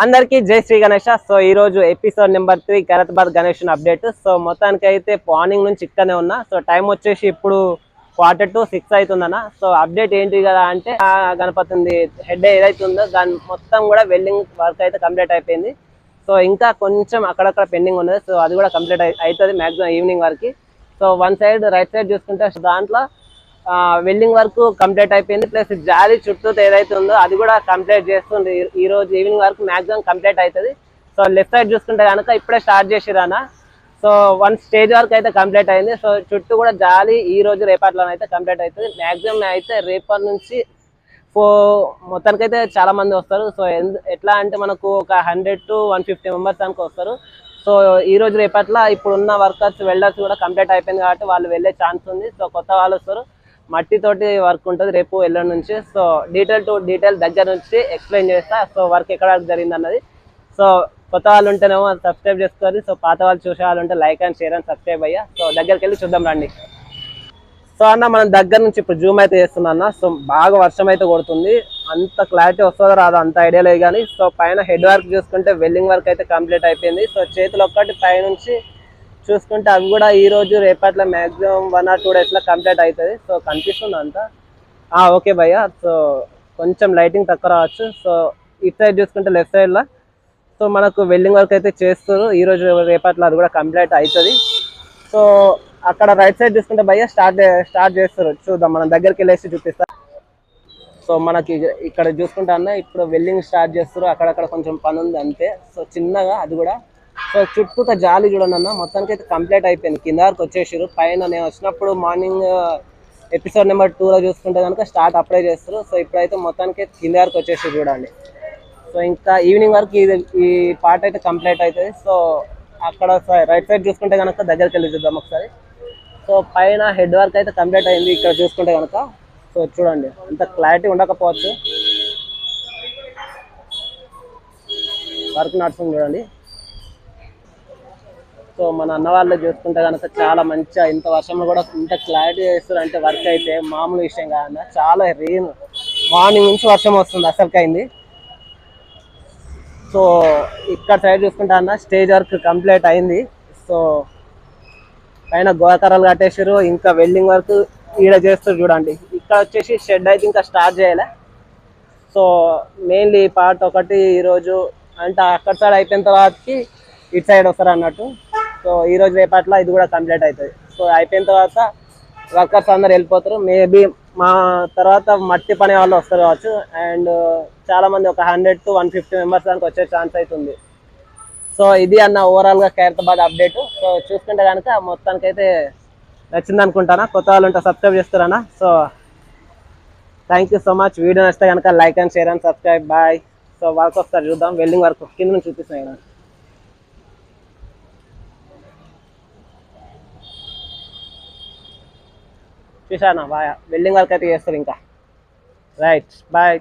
అందరికీ జై శ్రీ గణేష. సో ఈ రోజు episode number 3 Khairatabad Ganesh update. So మొత్తానికి అయితే మార్నింగ్ నుంచి ఇక్కడనే ఉన్నా. సో టైం వచ్చేసి ఇప్పుడు 5:45 అవుతుందన్న. సో అప్డేట్ ఏంటి కదా అంటే గణపతి హెడ్ ఏదైతే ఉందో దాని మొత్తం కూడా వెల్డింగ్ వర్క్ అయితే కంప్లీట్ అయిపోయింది. సో ఇంకా కొంచెం అక్కడక్కడ పెండింగ్ ఉన్నది. సో అది కూడా కంప్లీట్ అవుతుంది మ్యాక్సిమం ఈవినింగ్ వరకు. So one side right side చూసుకుంటే దాంట్లో వెల్డింగ్ వర్క్ కంప్లీట్ అయిపోయింది. ప్లస్ జాలి చుట్టూ ఏదైతే ఉందో అది కూడా కంప్లీట్ చేస్తుంది. ఈ రోజు ఈవినింగ్ వరకు మాక్సిమం కంప్లీట్ అవుతుంది. సో లెఫ్ట్ సైడ్ చూసుకుంటే కనుక ఇప్పుడే స్టార్ట్ చేసిరానా. సో వన్ స్టేజ్ వరకు అయితే కంప్లీట్ అయింది. సో చుట్టూ కూడా జాలి ఈ రోజు రేపట్లో అయితే కంప్లీట్ అవుతుంది. మాక్సిమం అయితే రేపటి నుంచి మొత్తానికి అయితే చాలా మంది వస్తారు. సో ఎట్లా అంటే మనకు ఒక 100 to 150 మెంబర్స్ దానికి వస్తారు. సో ఈ రోజు రేపట్ల ఇప్పుడున్న వర్కర్స్ వెల్డర్స్ కూడా కంప్లీట్ అయిపోయింది కాబట్టి వాళ్ళు వెళ్ళే ఛాన్స్ ఉంది. సో కొత్త వాళ్ళు వస్తారు, మట్టితోటి వర్క్ ఉంటుంది రేపు ఎల్లుండి నుంచి. సో డీటెయిల్ టు డీటెయిల్ దగ్గర నుంచి ఎక్స్ప్లెయిన్ చేస్తా. సో వర్క్ ఎక్కడ జరిగింది అన్నది. సో కొత్త వాళ్ళు ఉంటేనేమో సబ్స్క్రైబ్ చేసుకోవాలి. సో పాత వాళ్ళు చూసే వాళ్ళు ఉంటే like and share and subscribe అయ్యా. సో దగ్గరికి వెళ్ళి చూద్దాం రండి. సో అన్న మనం దగ్గర నుంచి ఇప్పుడు జూమ్ అయితే చేస్తున్నా అన్న. సో బాగా వర్షం అయితే కొడుతుంది. అంత క్లారిటీ వస్తుందో రాదో అంత ఐడియా లేదు కానీ సో పైన హెడ్ వర్క్ చూసుకుంటే వెల్డింగ్ వర్క్ అయితే కంప్లీట్ అయిపోయింది. సో చేతులు ఒక్కటి పైనుంచి చూసుకుంటే అవి కూడా ఈ రోజు రేపట్ల మ్యాక్సిమం 1 or 2 డేస్లో కంప్లీట్ అవుతుంది. సో కనిపిస్తుంది అంతా ఓకే భయ్య. సో కొంచెం లైటింగ్ తక్కువ రావచ్చు. సో ఇటు సైడ్ చూసుకుంటే లెఫ్ట్ సైడ్లో సో మనకు వెల్డింగ్ వర్క్ అయితే చేస్తారు. ఈ రోజు రేపట్ల అది కూడా కంప్లీట్ అవుతుంది. సో అక్కడ రైట్ సైడ్ చూసుకుంటే భయ్య స్టార్ట్ చేస్తారు. చూద్దాం మనం దగ్గరికి వెళ్ళేసి చూపిస్తా. సో మనకి ఇక్కడ చూసుకుంటా అన్న ఇప్పుడు వెల్డింగ్ స్టార్ట్ చేస్తారు. అక్కడక్కడ కొంచెం పని ఉంది అంతే. సో చిన్నగా అది కూడా. సో చుట్టూ జాలి చూడండి అన్న, మొత్తానికి అయితే కంప్లీట్ అయిపోయింది. కింద వరకు వచ్చేసారు. పైన నేను వచ్చినప్పుడు మార్నింగ్ ఎపిసోడ్ నెంబర్ 2లో చూసుకుంటే కనుక స్టార్ట్ అప్లై చేస్తారు. సో ఇప్పుడైతే మొత్తానికి కింద వరకు వచ్చేసారు చూడండి. సో ఇంకా ఈవినింగ్ వరకు ఈ పార్ట్ అయితే కంప్లీట్ అవుతుంది. సో అక్కడ రైట్ సైడ్ చూసుకుంటే కనుక దగ్గరికి వెళ్ళి చూద్దాం ఒకసారి. సో పైన హెడ్ వర్క్ అయితే కంప్లీట్ అయింది ఇక్కడ చూసుకుంటే కనుక. సో చూడండి అంత క్లారిటీ ఉండకపోవచ్చు, వర్క్ నడుస్తుంది చూడండి. సో మన అన్న వాళ్ళు చూసుకుంటే కనుక చాలా మంచిగా ఇంత వర్షంలో కూడా ఇంత క్లారిటీ చేస్తారు అంటే వర్క్ అయితే మామూలు విషయం కాదన్న. చాలా రెయిన్ మార్నింగ్ నుంచి వర్షం వస్తుంది అసలుకైంది. సో ఇక్కడ సైడ్ చూసుకుంటా అన్న స్టేజ్ వర్క్ కంప్లీట్ అయింది. సో పైన గోకరాలు కట్టేసారు. ఇంకా వెల్డింగ్ వర్క్ ఈడ చేస్తారు చూడండి. ఇక్కడ వచ్చేసి షెడ్ అయితే ఇంకా స్టార్ట్ చేయలే. సో మెయిన్లీ ఈ పార్ట్ ఒకటి ఈరోజు అంటే అక్కడ సైడ్ అయిపోయిన తర్వాతకి ఇటు సైడ్ వస్తారు అన్నట్టు. సో ఈరోజు రేపట్ల ఇది కూడా కంప్లీట్ అవుతుంది. సో అయిపోయిన తర్వాత వర్కర్స్ అందరు వెళ్ళిపోతారు. మేబీ మా తర్వాత మట్టి పనే వాళ్ళు వస్తారు కావచ్చు. అండ్ చాలామంది ఒక 100 to 150 మెంబర్స్ దానికి వచ్చే ఛాన్స్ అవుతుంది. సో ఇది అన్న ఓవరాల్గా ఖైరతాబాద్ అప్డేట్. సో చూసుకుంటే కనుక మొత్తానికి అయితే నచ్చింది అనుకుంటానా. కొత్త వాళ్ళు ఉంటే సబ్స్క్రైబ్ చేస్తారన్నా. So thank you so much. Video నచ్చితే కనుక like and share and subscribe. Bye. So work వస్తారు చూద్దాం. వెల్డింగ్ వర్క్ కింద నుంచి చూపిస్తున్నాయి కదా. చూసానా బాయ్. వెల్డింగ్ వర్క్ అయితే చేస్తారు ఇంకా. Right bye.